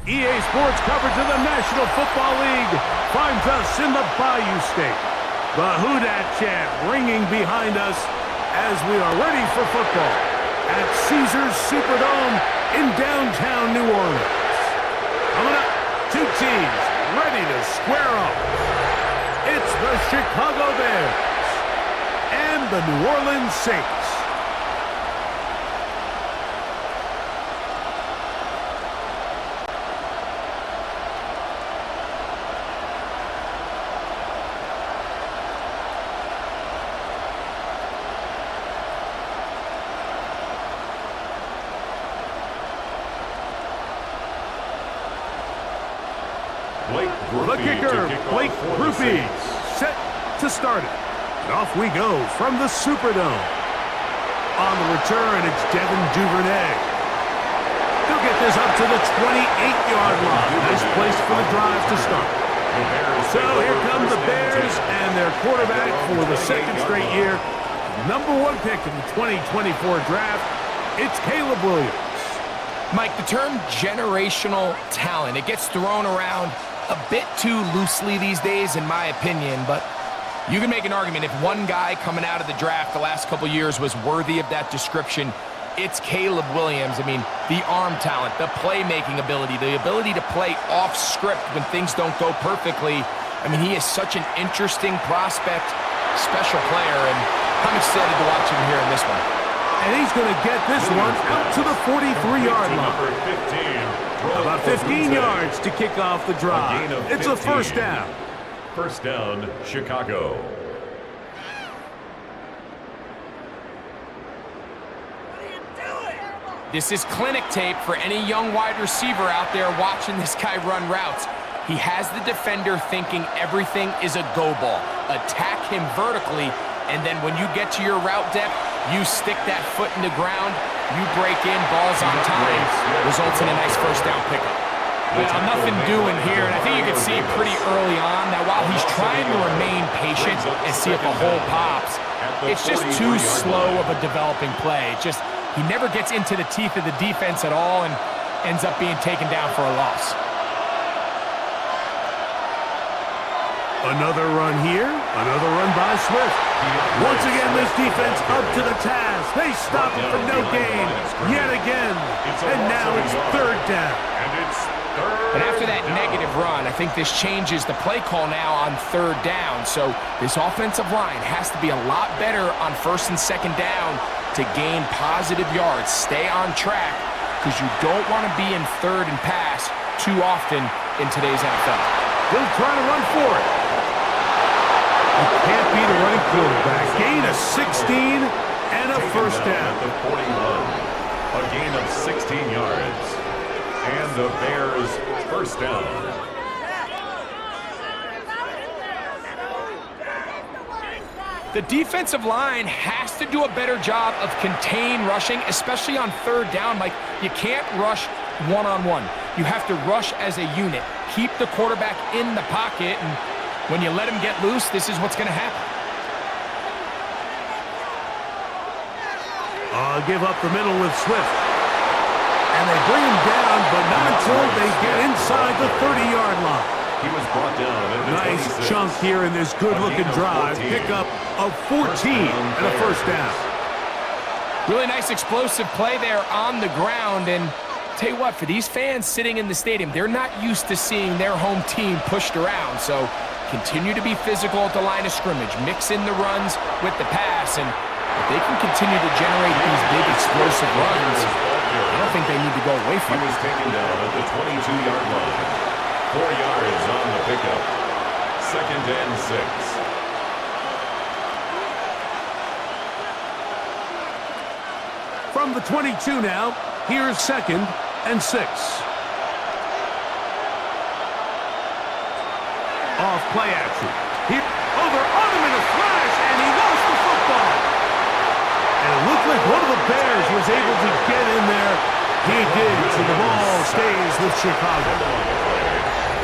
EA Sports coverage of the National Football League finds us in the Bayou State. The Who Dat chant ringing behind us as we are ready for football at Caesars Superdome in downtown New Orleans. Coming up, two teams ready to square off. It's the Chicago Bears and the New Orleans Saints. The kicker, Blake Grupe, set to start it. And off we go from the Superdome. On the return, it's Devin Duvernay. He'll get this up to the 28-yard line. Nice place for the drive to start. So here come the Bears and their quarterback for the second straight year. #1 pick in the 2024 draft, it's Caleb Williams. Mike, the term generational talent, it gets thrown around a bit too loosely these days, in my opinion, but you can make an argument if one guy coming out of the draft the last couple years was worthy of that description, it's Caleb Williams. I mean, the arm talent, the playmaking ability, the ability to play off script when things don't go perfectly. I mean, he is such an interesting prospect, special player, and I'm excited to watch him here in this one. And he's going to get this one out to the 43-yard line. About 15 yards to kick off the drive. It's a first down. First down, Chicago. This is clinic tape for any young wide receiver out there watching this guy run routes. He has the defender thinking everything is a go ball. Attack him vertically, and then when you get to your route depth, you stick that foot in the ground, you break in, balls on time, results in a nice first down pickup. Well, nothing doing here, and I think you can see pretty early on that while he's trying to remain patient and see if a hole pops, it's just too slow of a developing play. He never gets into the teeth of the defense at all and ends up being taken down for a loss. Another run here, another run by Swift. Once again, this defense up to the task. They stop it for no gain yet again. And now it's third down. And after that negative run, I think this changes the play call now on third down. So this offensive line has to be a lot better on first and second down to gain positive yards. Stay on track because you don't want to be in third and pass too often in today's NFL. They'll try to run for it. You can't beat a running quarterback. Gain of 16 and a first down. A gain of 16 yards. And the Bears first down. The defensive line has to do a better job of contain rushing, especially on third down. Like, you can't rush one-on-one. You have to rush as a unit. Keep the quarterback in the pocket, and when you let him get loose, this is what's going to happen. Give up the middle with Swift. And they bring him down, but not until they get inside the 30-yard line. He was brought down at the Nice 26. chunk here in this good-looking drive. Pickup of 14 and a first down. Really nice explosive play there on the ground, and tell you what, for these fans sitting in the stadium, they're not used to seeing their home team pushed around, so continue to be physical at the line of scrimmage, mix in the runs with the pass, and if they can continue to generate these big explosive runs, I don't think they need to go away from He it. was taken down at the 22-yard line. 4 yards on the pickup. Second and 6. From the 22 now, here's second and 6. Off play action. Here, over on him in a flash, and he lost the football. And it looked like one of the Bears was able to get in there. He did, so the ball stays with Chicago.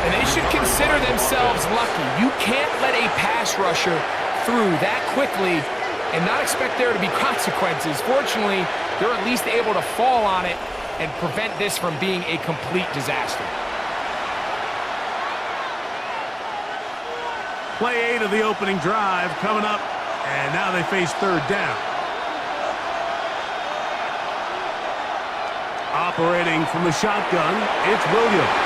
And they should consider themselves lucky. You can't let a pass rusher through that quickly and not expect there to be consequences. Fortunately, they're at least able to fall on it and prevent this from being a complete disaster. Play 8 of the opening drive coming up, and now they face third down. Operating from the shotgun, it's Williams.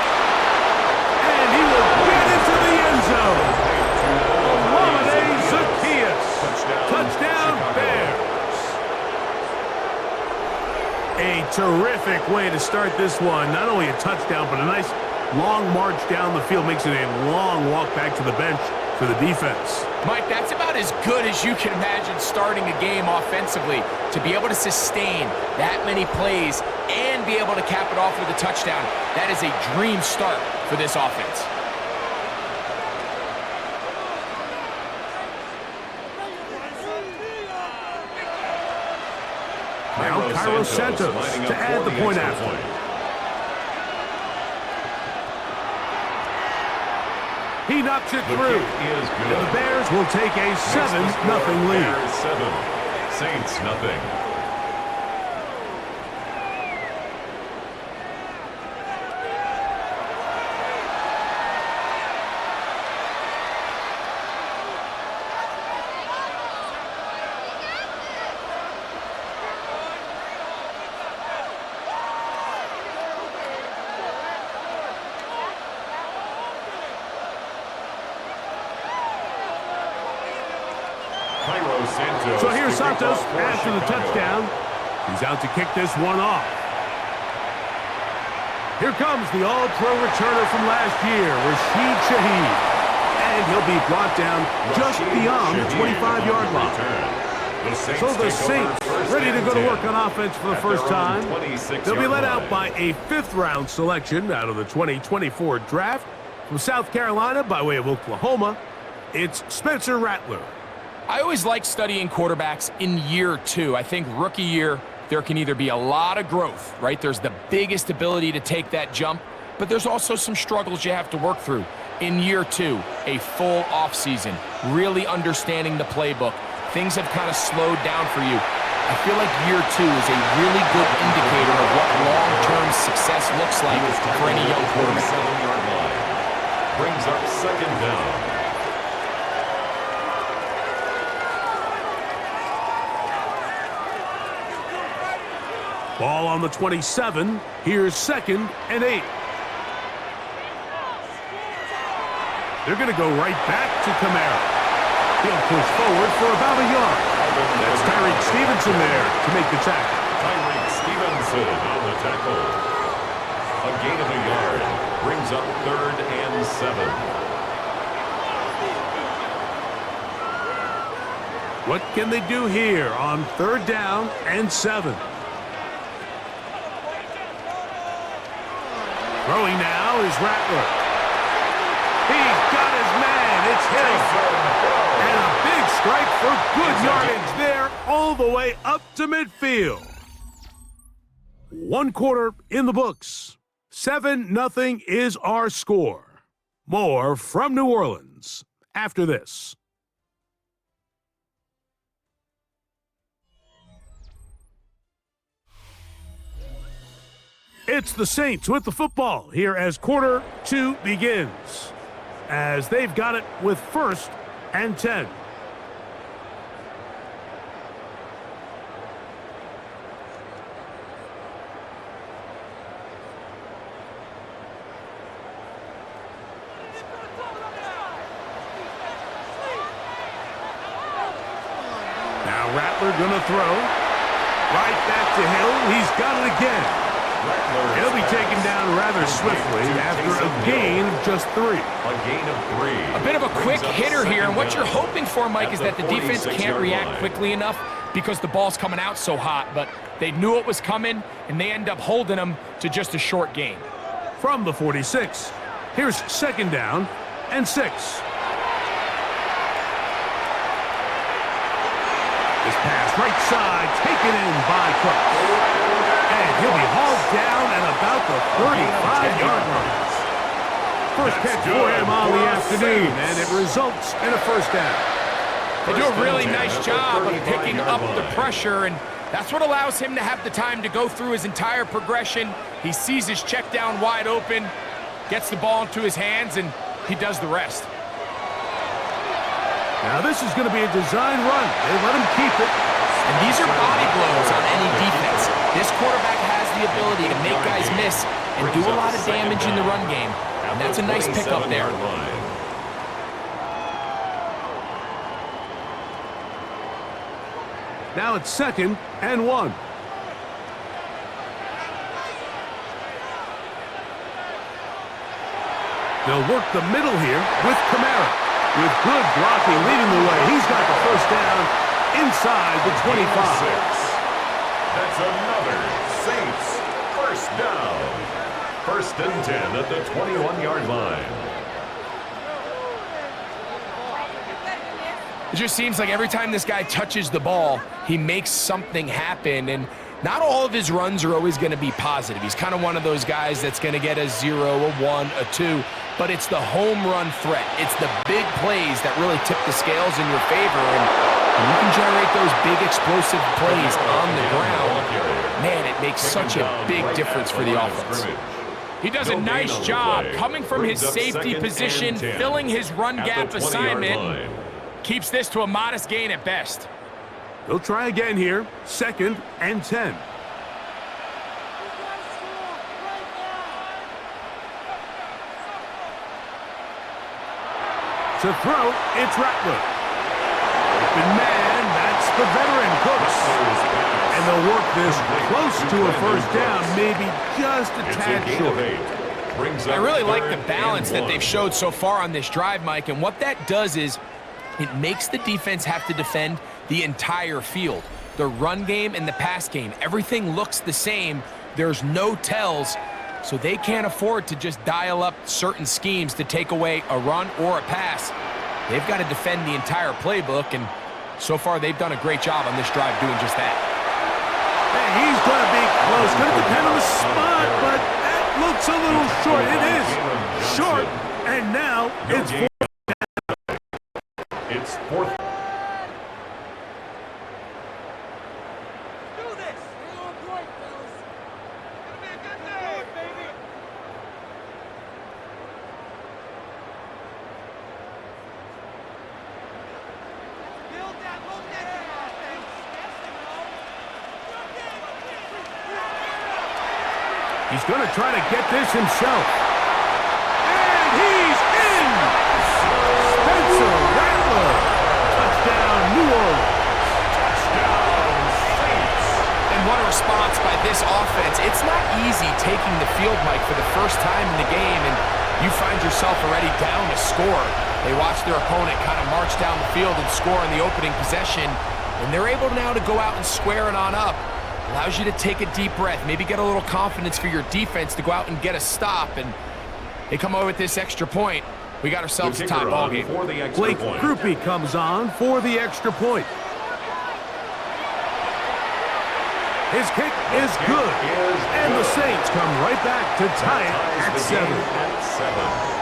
And he will get into the end zone. Olamide Zaccheaus. Touchdown, Bears. A terrific way to start this one. Not only a touchdown, but a nice long march down the field. Makes it a long walk back to the bench for the defense. Mike, that's about as good as you can imagine starting a game offensively. To be able to sustain that many plays and be able to cap it off with a touchdown, that is a dream start for this offense. Now Cairo Santos to add the point after. He knocks it through. And the Bears will take a 7-0 lead. Bears 7, Saints nothing. So here's Santos after the touchdown. He's out to kick this one off. Here comes the all-pro returner from last year, Rashid Shaheed. And he'll be brought down just beyond the 25-yard line. So the Saints ready to go to work on offense for the first time. They'll be led out by a 5th-round selection out of the 2024 draft. From South Carolina by way of Oklahoma, it's Spencer Rattler. I always like studying quarterbacks in year 2. I think rookie year, there can either be a lot of growth, right? There's the biggest ability to take that jump, but there's also some struggles you have to work through. In year 2, a full offseason, really understanding the playbook. Things have kind of slowed down for you. I feel like year 2 is a really good indicator of what long-term success looks like for any young quarterback. 7-yard line. Brings up 2nd down. Ball on the 27. Here's 2nd and 8. They're going to go right back to Kamara. He'll push forward for about a yard. That's Tyreek Stevenson there to make the tackle. Tyreek Stevenson on the tackle. A gain of a yard. Brings up 3rd and 7. What can they do here on 3rd down and 7? Throwing now is Rattler. He's got his man. It's Hill. And a big strike for good yardage there all the way up to midfield. 1 quarter in the books. 7-0 is our score. More from New Orleans after this. It's the Saints with the football here as quarter 2 begins. As they've got it with 1st and 10. Now Rattler gonna throw. Right back to Hill. He's got it again. He'll be taken down rather swiftly after a gain of just 3. A gain of 3. A bit of a quick hitter here, and what you're hoping for, Mike, is that the defense can't react quickly enough because the ball's coming out so hot, but they knew it was coming, and they end up holding them to just a short gain. From the 46, here's 2nd down and 6. This pass right side taken in by Cook. And he'll be hauled down at about the 35-yard line. First catch for him on the afternoon, and it results in a 1st down. They do a really nice job of picking up the pressure, and that's what allows him to have the time to go through his entire progression. He sees his check down wide open, gets the ball into his hands, and he does the rest. Now this is going to be a design run. They let him keep it. And these are body blows on any defense. This quarterback has the ability to make guys miss and do a lot of damage in the run game. And that's a nice pickup there. Now it's 2nd and 1. They'll work the middle here with Kamara. With good blocking leading the way. He's got the first down inside the 25. That's another Saints first down. 1st and 10 at the 21-yard line. It just seems like every time this guy touches the ball, he makes something happen, and not all of his runs are always going to be positive. He's kind of one of those guys that's going to get a 0, a 1, a 2, but it's the home run threat. It's the big plays that really tip the scales in your favor, and when you can generate those big explosive plays on the ground, man, it makes such a big difference for the offense. He does a nice job coming from his safety position, filling his run gap assignment. Keeps this to a modest gain at best. They'll try again here. 2nd and 10. To throw, it's Rattler. Open man, that's the veteran Cooks. And they'll work this close to a first down, maybe just a tad short. I really like the balance that they've showed so far on this drive, Mike, and what that does is it makes the defense have to defend the entire field. The run game and the pass game, everything looks the same. There's no tells, so they can't afford to just dial up certain schemes to take away a run or a pass. They've got to defend the entire playbook, and so far they've done a great job on this drive doing just that. Hey, he's going to be close. Going to depend on the spot, but that looks a little short. It is short, and now it's 4th. It's 4th. He's going to try to get this himself. And he's in! Spencer Rattler! Touchdown, New Orleans. Touchdown, Saints. And what a response by this offense. It's not easy taking the field, Mike, for the first time in the game, and you find yourself already down to score. They watch their opponent kind of march down the field and score in the opening possession, and they're able now to go out and square it on up. Allows you to take a deep breath, maybe get a little confidence for your defense to go out and get a stop, and they come away with this extra point. We got ourselves a tie ball game. Blake Grupe comes on for the extra point. His kick is good, and the Saints come right back to tie it at 7.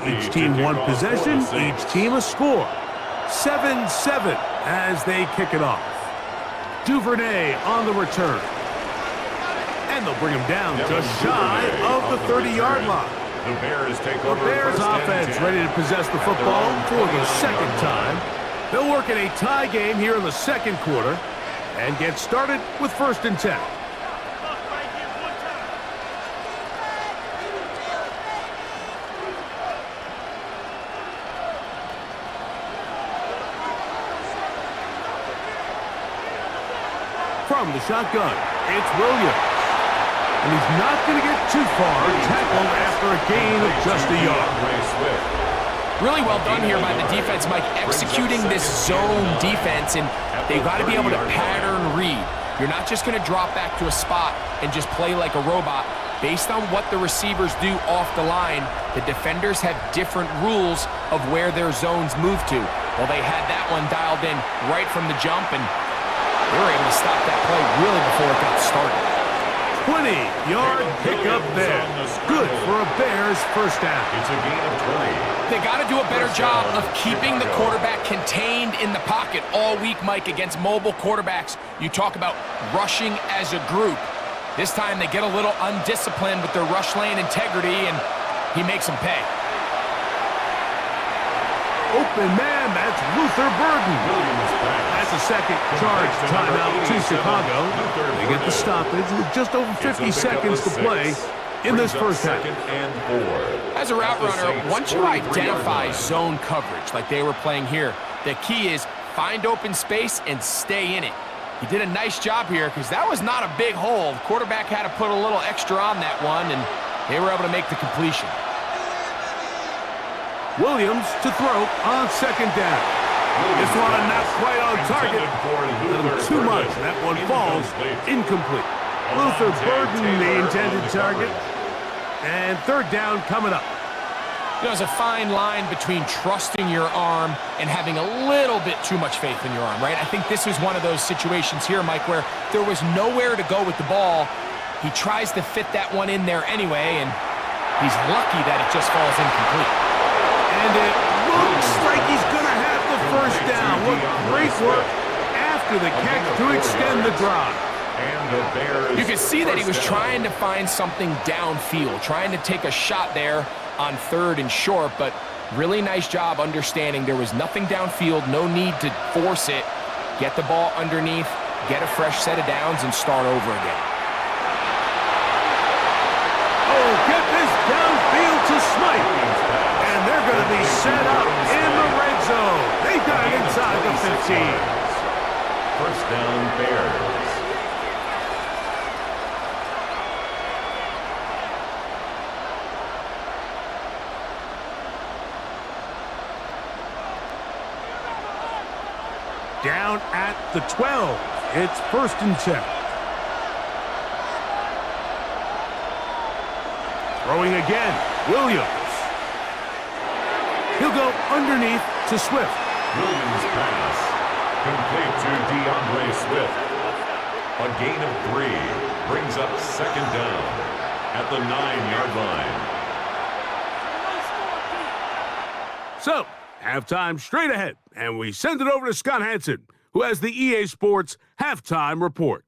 Each team one possession, each team a score. 7-7 as they kick it off. Duvernay on the return. And they'll bring him down just shy of the 30-yard line. The Bears take The over. Bears offense ready to possess the football for the second time. They'll work in a tie game here in the second quarter and get started with 1st and 10. From the shotgun, it's Williams. And he's not going to get too far, tackled after a gain of just a yard. Really well done here by the defense, Mike, executing this zone defense, and they've got to be able to pattern read. You're not just going to drop back to a spot and just play like a robot. based on what the receivers do off the line, the defenders have different rules of where their zones move to. Well, they had that one dialed in right from the jump, and they were able to stop that play really before it got started. 20-yard pickup there. Good for a Bears first down. It's a gain of 20. They got to do a better job of keeping the quarterback contained in the pocket all week, Mike, against mobile quarterbacks. You talk about rushing as a group. This time they get a little undisciplined with their rush lane integrity, and he makes them pay. Open man, that's Luther Burden. That's a second charge timeout to Chicago. They get the stoppage with just over 50 seconds to play in this first half. As a route runner, once you identify zone coverage like they were playing here, the key is find open space and stay in it. He did a nice job here because that was not a big hole. The quarterback had to put a little extra on that one, and they were able to make the completion. Williams to throw on second down. This one not quite on target. Too much. That one falls incomplete. Luther Burden, the intended target. And third down coming up. You know, there's a fine line between trusting your arm and having a little bit too much faith in your arm, right? I think this was one of those situations here, Mike, where there was nowhere to go with the ball. He tries to fit that one in there anyway, and he's lucky that it just falls incomplete. And it looks like he's going to have the first down. What great work after the catch to extend the drive. You can see that he was trying to find something downfield, trying to take a shot there on third and short, but really nice job understanding there was nothing downfield, no need to force it. Get the ball underneath, get a fresh set of downs, and start over again. Oh, get this downfield to Smythe. And they're going to be set up in the red zone. They got it inside the 15. First down, Bears. Down at the 12. It's first and 10. Throwing again. Williams. He'll go underneath to Swift. Williams pass. Complete to DeAndre Swift. A gain of 3. Brings up second down at the 9-yard line. So, halftime straight ahead, and we send it over to Scott Hanson, who has the EA Sports Halftime Report.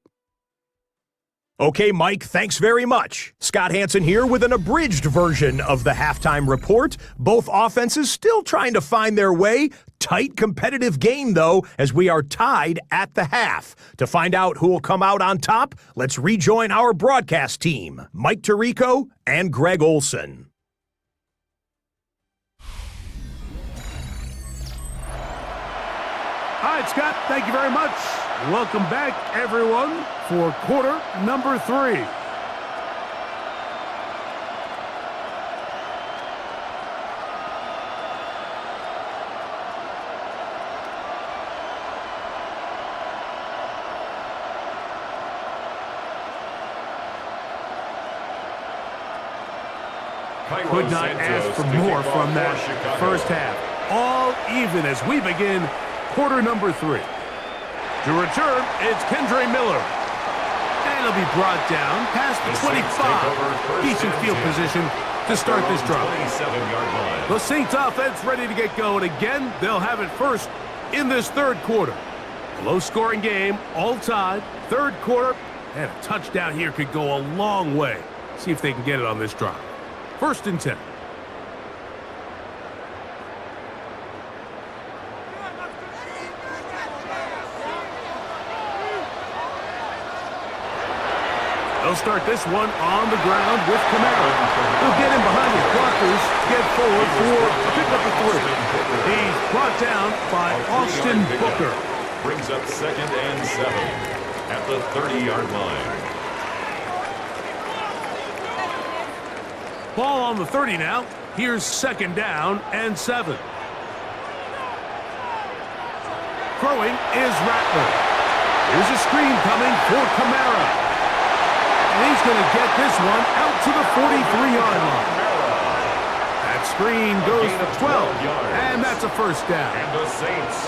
Okay, Mike, thanks very much. Scott Hanson here with an abridged version of the Halftime Report. Both offenses still trying to find their way. Tight competitive game, though, as we are tied at the half. To find out who will come out on top, let's rejoin our broadcast team, Mike Tirico and Greg Olson. All right, Scott, thank you very much. Welcome back, everyone, for quarter number 3. Could not ask for more from that first half. All even as we begin quarter number 3. To return, it's Kendre Miller. And he'll be brought down past the 25. Decent field position to start this drive. The Saints offense ready to get going again. They'll have it first in this third quarter. Low-scoring game, all tied. Third quarter, and a touchdown here could go a long way. See if they can get it on this drive. First and 10. They'll start this one on the ground with Kamara. He'll get in behind his blockers, get forward for a pickup of 3. He's brought down by Austin Booker. Brings up second and 7 at the 30-yard line. Ball on the 30 now. Here's second down and 7. Throwing is Rattler. Here's a screen coming for Kamara. And he's going to get this one out to the 43-yard line. That screen goes for 12, and that's a first down. And the Saints.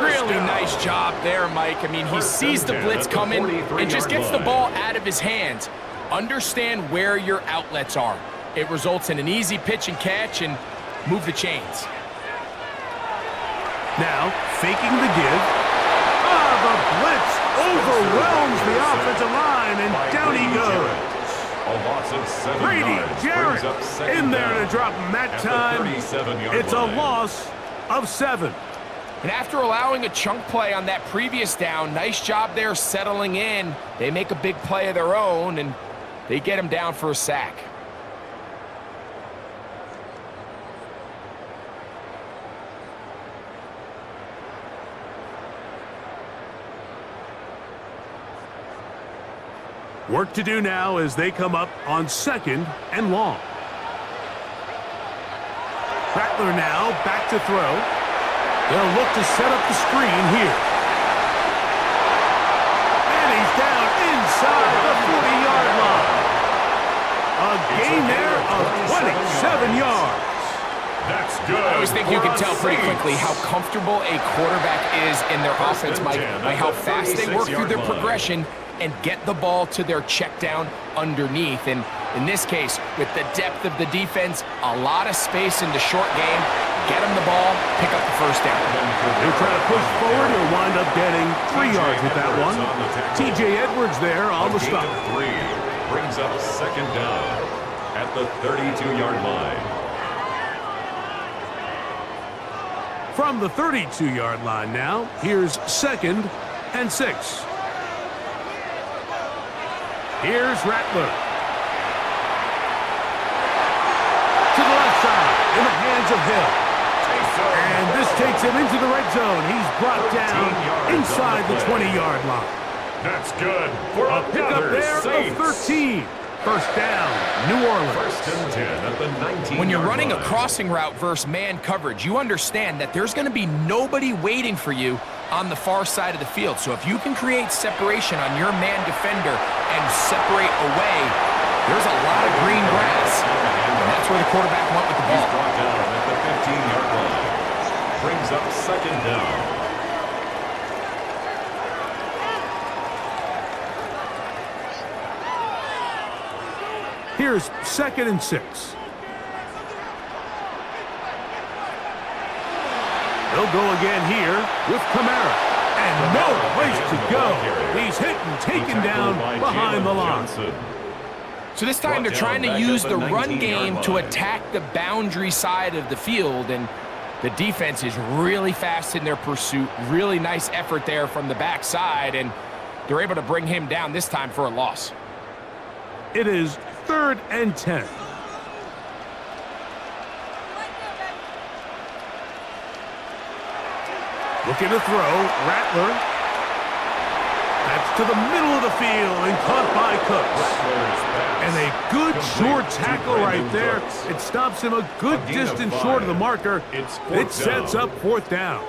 Really nice job there, Mike. I mean, he sees the blitz coming and just gets the ball out of his hands. Understand where your outlets are. It results in an easy pitch and catch and move the chains. Now, faking the give. The blitz overwhelms the offensive line, and down he goes. A loss of 7 Brady yards Jarrett brings up second in there down to drop him that at the time. 37-yard It's a line. loss of 7. And after allowing a chunk play on that previous down, nice job there settling in. They make a big play of their own, and they get him down for a sack. Work to do now as they come up on 2nd and long. Rattler now back to throw. They'll look to set up the screen here. And he's down inside the 40-yard line. A gain there of 27 yards. That's good. I always think you for can the tell pretty Saints. quickly how comfortable a quarterback is in their offense, Mike, by how fast they work through their progression and get the ball to their check down underneath. And in this case, with the depth of the defense, a lot of space in the short game, get them the ball, pick up the first down. They try to push forward. He'll wind up getting 3 yards with that one. T.J. Edwards there on the stop. 3 brings up second down at the 32-yard line. From the 32-yard line now, here's 2nd and 6. Here's Rattler. To the left side, in the hands of Hill. And this takes him into the red zone. He's brought down inside the 20-yard line. That's good for A pickup there Saints. of 13. First down, New Orleans. First and 10 at the 19-yard When you're running a line. crossing route versus man coverage, you understand that there's going to be nobody waiting for you on the far side of the field. So if you can create separation on your man defender and separate away, there's a lot of green grass. And that's where the quarterback went with the He's ball. brought down at the 15-yard line. Brings up second down. Here's 2nd and 6. They'll go again here with Kamara. And no place to go. He's hit and taken down behind the line. So this time they're trying to use the run game to attack the boundary side of the field, and the defense is really fast in their pursuit. Really nice effort there from the backside, and they're able to bring him down this time for a loss. It is 3rd and 10. Looking to throw, Rattler. That's to the middle of the field and caught by Cooks. And a good short tackle right there. It stops him a good distance short of the marker. It sets up 4th down.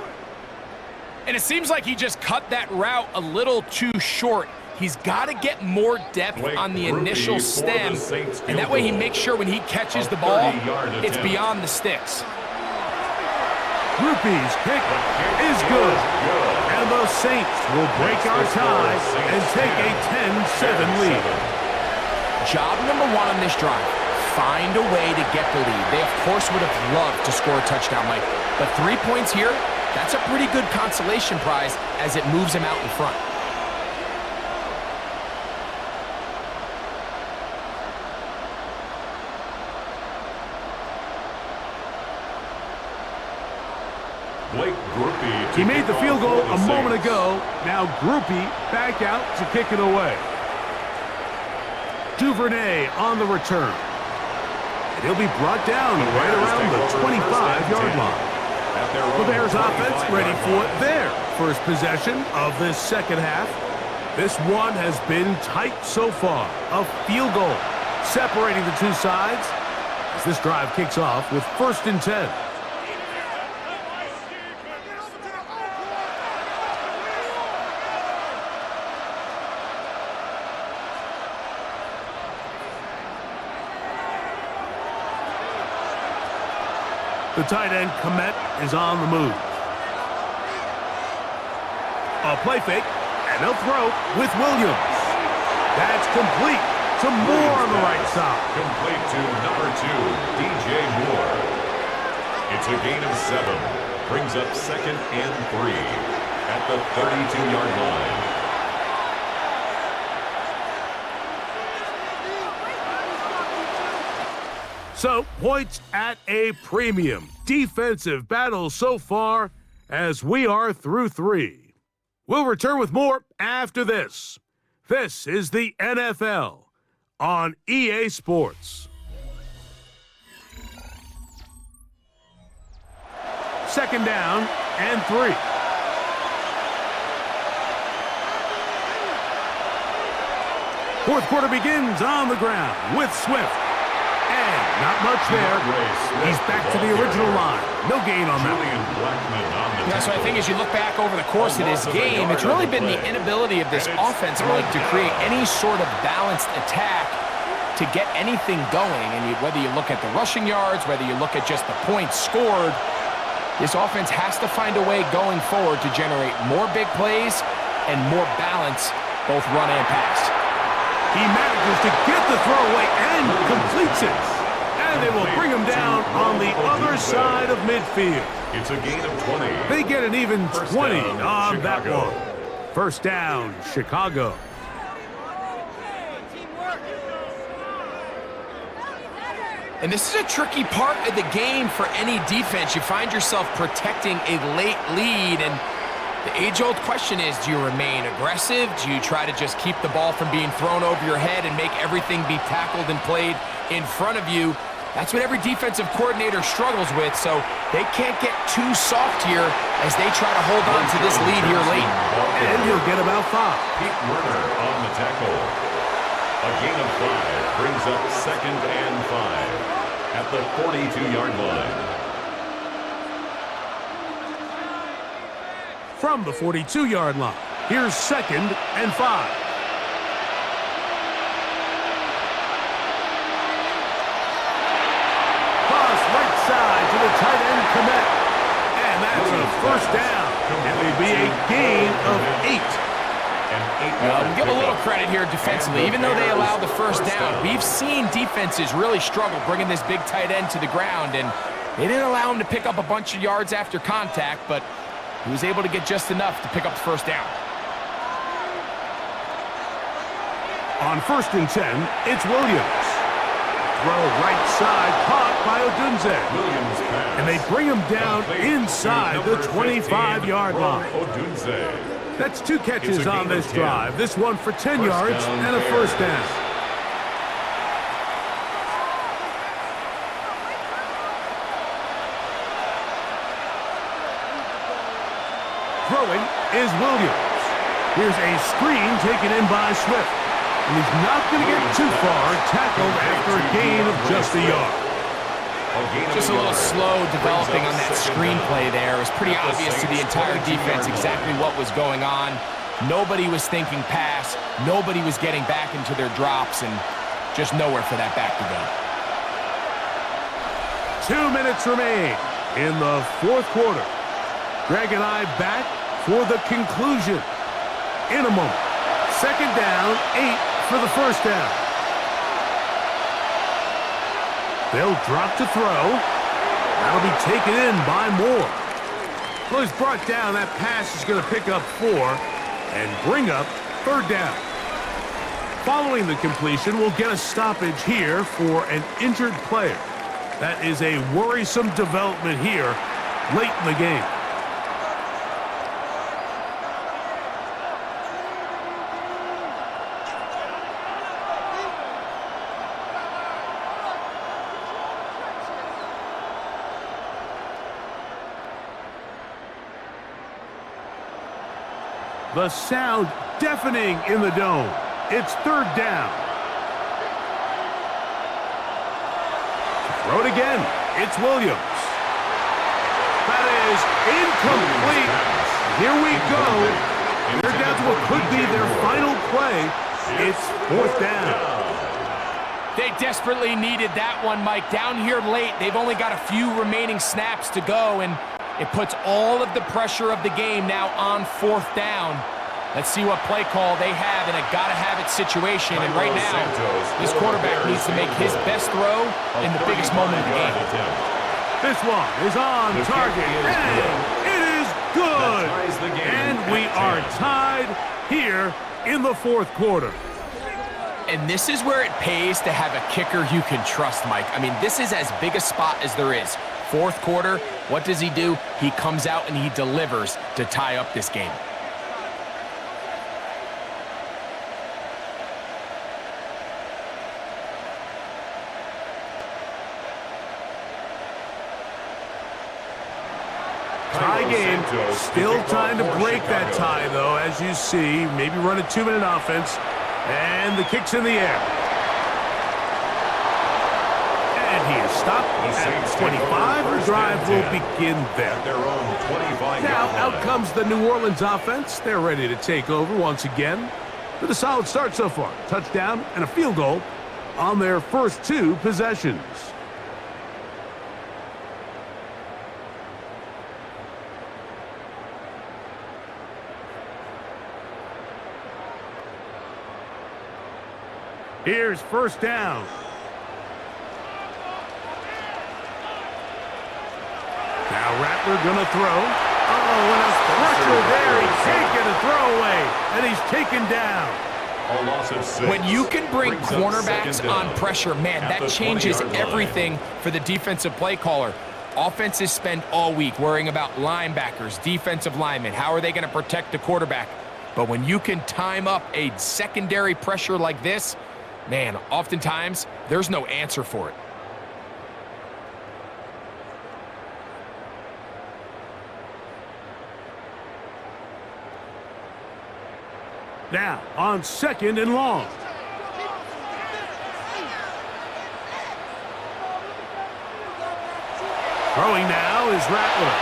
And it seems like he just cut that route a little too short. He's got to get more depth on the initial stem, and that way he makes sure when he catches the ball, it's beyond the sticks. Grupe's kick is good. And the Saints will break our tie and take a 10-7 lead. Job number 1 on this drive, find a way to get the lead. They, of course, would have loved to score a touchdown, Mike. But 3 points here, that's a pretty good consolation prize as it moves him out in front. He made the field goal a moment ago. Now Grupe back out to kick it away. Duvernay on the return. And he'll be brought down right around the 25-yard line. The Bears offense ready for their first possession of this second half. This one has been tight so far. A field goal separating the two sides as this drive kicks off with 1st and 10. The tight end, Komet, is on the move. A play fake, and they'll throw with Williams. That's complete to Moore on the right side. Complete to number 2, DJ Moore. It's a gain of 7. Brings up 2nd and 3 at the 32-yard line. So, points at a premium. Defensive battle so far as we are through 3. We'll return with more after this. This is the NFL on EA Sports. Second down and 3. Fourth quarter begins on the ground with Swift. And not much there. He's back to the original line. No gain on that. Yeah, so I think as you look back over the course of this game, it's really been the inability of this offense, Mike, to create any sort of balanced attack to get anything going. And whether you look at the rushing yards, whether you look at just the points scored, this offense has to find a way going forward to generate more big plays and more balance, both run and pass. He manages to get the throw away and completes it. And they will bring him down on the other side of midfield. It's a gain of 20. They get an even 20 on that one. First down, Chicago. And this is a tricky part of the game for any defense. You find yourself protecting a late lead, and the age-old question is, do you remain aggressive? Do you try to just keep the ball from being thrown over your head and make everything be tackled and played in front of you? That's what every defensive coordinator struggles with, so they can't get too soft here as they try to hold on to this lead here late. And he'll get about 5. Pete Werner on the tackle. A gain of 5 brings up 2nd and 5 at the 42-yard line. From the 42-yard line, here's 2nd and 5. Pass right side to the tight end, Komet. And that's a first down. It will be a gain of 8. We'll give a little credit here defensively. Even though they allowed the first down, we've seen defenses really struggle bringing this big tight end to the ground, and they didn't allow him to pick up a bunch of yards after contact, but he was able to get just enough to pick up the first down. On 1st and 10, it's Williams. Throw right side, caught by Odunze. Williams pass. And they bring him down inside the 25-yard line. Odunze. That's 2 catches on this drive. This one for 10 yards and a first down. Throwing is Williams. Here's a screen taken in by Swift. And he's not going to get too far, tackled after a gain of just a yard. Just a little slow developing on that screenplay there. It was pretty obvious to the entire defense exactly what was going on. Nobody was thinking pass. Nobody was getting back into their drops, and just nowhere for that back to go. 2 minutes remain in the 4th quarter. Greg and I back for the conclusion in a moment. 2nd down, 8 for the first down. They'll drop to throw. That'll be taken in by Moore. Well, he's brought down. That pass is going to pick up 4 and bring up 3rd down. Following the completion, we'll get a stoppage here for an injured player. That is a worrisome development here late in the game. The sound deafening in the dome. It's 3rd down. Throw it again. It's Williams. That is incomplete. Here we go. They're down to what could be their final play. It's 4th down. They desperately needed that one, Mike. Down here late, they've only got a few remaining snaps to go, and it puts all of the pressure of the game now on 4th down. Let's see what play call they have in a gotta-have-it situation. And right now, this quarterback needs to make his best throw in the biggest moment of the game. This one is on target, and it is good. And we are tied here in the 4th quarter. And this is where it pays to have a kicker you can trust, Mike. I mean, this is as big a spot as there is. 4th quarter, what does he do? He comes out and he delivers to tie up this game. Tie game. Still trying to break that tie, though, as you see. Maybe run a 2-minute offense. And the kick's in the air. And he is stopped at 25. The drive will begin there. Now, out comes the New Orleans offense. They're ready to take over once again. With a solid start so far. Touchdown and a field goal on their first 2 possessions. Here's first down. Now Rattler gonna throw. Uh-oh, and a pressure there. He can't get a throwaway, and he's taken down. A loss of 6. When you can bring cornerbacks on pressure, man, that changes everything for the defensive play caller. Offenses spend all week worrying about linebackers, defensive linemen. How are they going to protect the quarterback? But when you can time up a secondary pressure like this, man, oftentimes, there's no answer for it. Now, on 2nd and long. Throwing now is Rattler.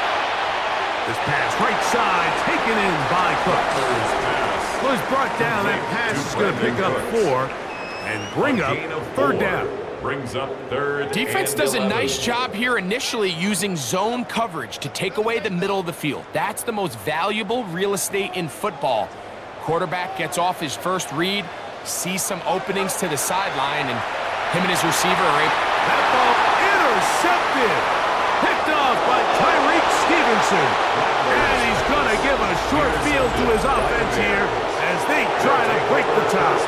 This pass right side taken in by Cooks. Was brought down. That pass is going to pick up 4 and bring up 3rd down. Brings up 3rd. Defense does a nice job here initially using zone coverage to take away the middle of the field. That's the most valuable real estate in football. Quarterback gets off his first read, sees some openings to the sideline, and him and his receiver are able. That ball intercepted. Picked off by Tyreek Stevenson. And he's going to give a short field to his offense here as they try to break the tie.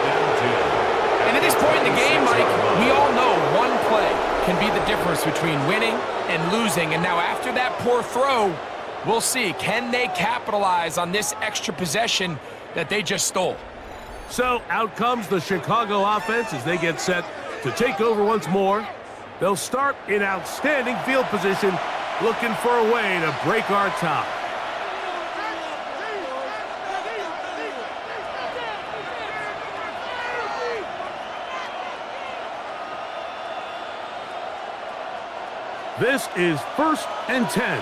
And at this point in the game, Mike, we all know one play can be the difference between winning and losing. And now after that poor throw, we'll see. Can they capitalize on this extra possession that they just stole? So out comes the Chicago offense as they get set to take over once more. They'll start in outstanding field position, looking for a way to break our tie. This is 1st and 10.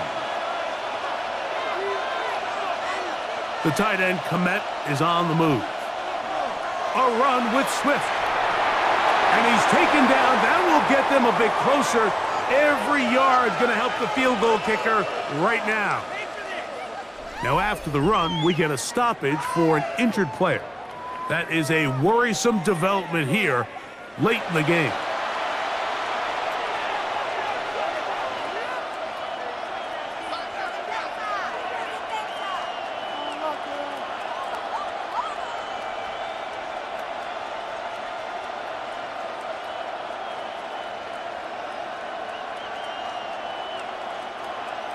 The tight end, Komet, is on the move. A run with Swift. And he's taken down. That will get them a bit closer. Every yard going to help the field goal kicker right now. Now, after the run, we get a stoppage for an injured player. That is a worrisome development here late in the game.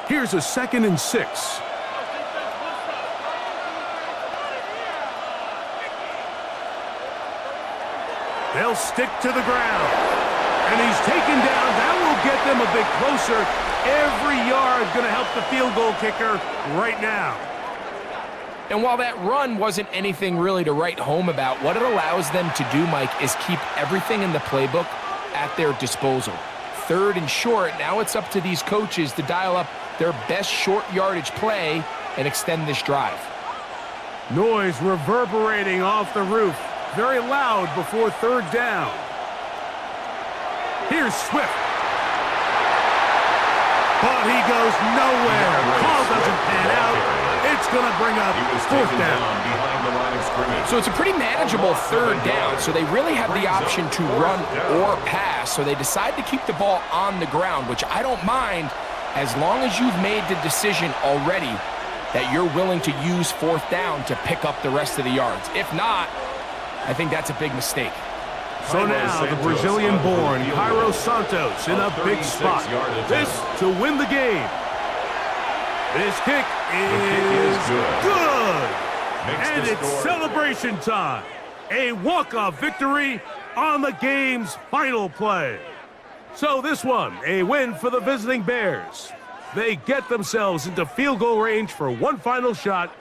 Here's a 2nd and 6. They'll stick to the ground. And he's taken down. That will get them a bit closer. Every yard going to help the field goal kicker right now. And while that run wasn't anything really to write home about, what it allows them to do, Mike, is keep everything in the playbook at their disposal. 3rd and short, now it's up to these coaches to dial up their best short yardage play and extend this drive. Noise reverberating off the roof. Very loud before 3rd down. Here's Swift. But he goes nowhere. Call doesn't pan out. It's going to bring up fourth down. Behind the line of scrimmage. So it's a pretty manageable third down, so they really have the option to run or pass, so they decide to keep the ball on the ground, which I don't mind as long as you've made the decision already that you're willing to use fourth down to pick up the rest of the yards. If not, I think that's a big mistake. So now the Brazilian-born Cairo Santos in a big spot. This to win the game. This kick is good. And it's celebration time. A walk-off victory on the game's final play. So this one, a win for the visiting Bears. They get themselves into field goal range for one final shot.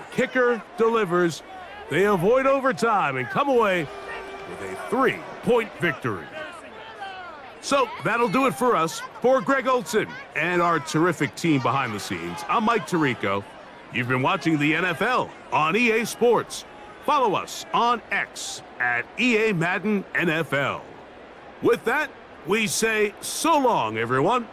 The kicker delivers. They avoid overtime and come away with a 3-point victory. So that'll do it for us. For Greg Olson and our terrific team behind the scenes, I'm Mike Tirico. You've been watching the NFL on EA Sports. Follow us on X at EA Madden NFL. With that, we say so long, everyone.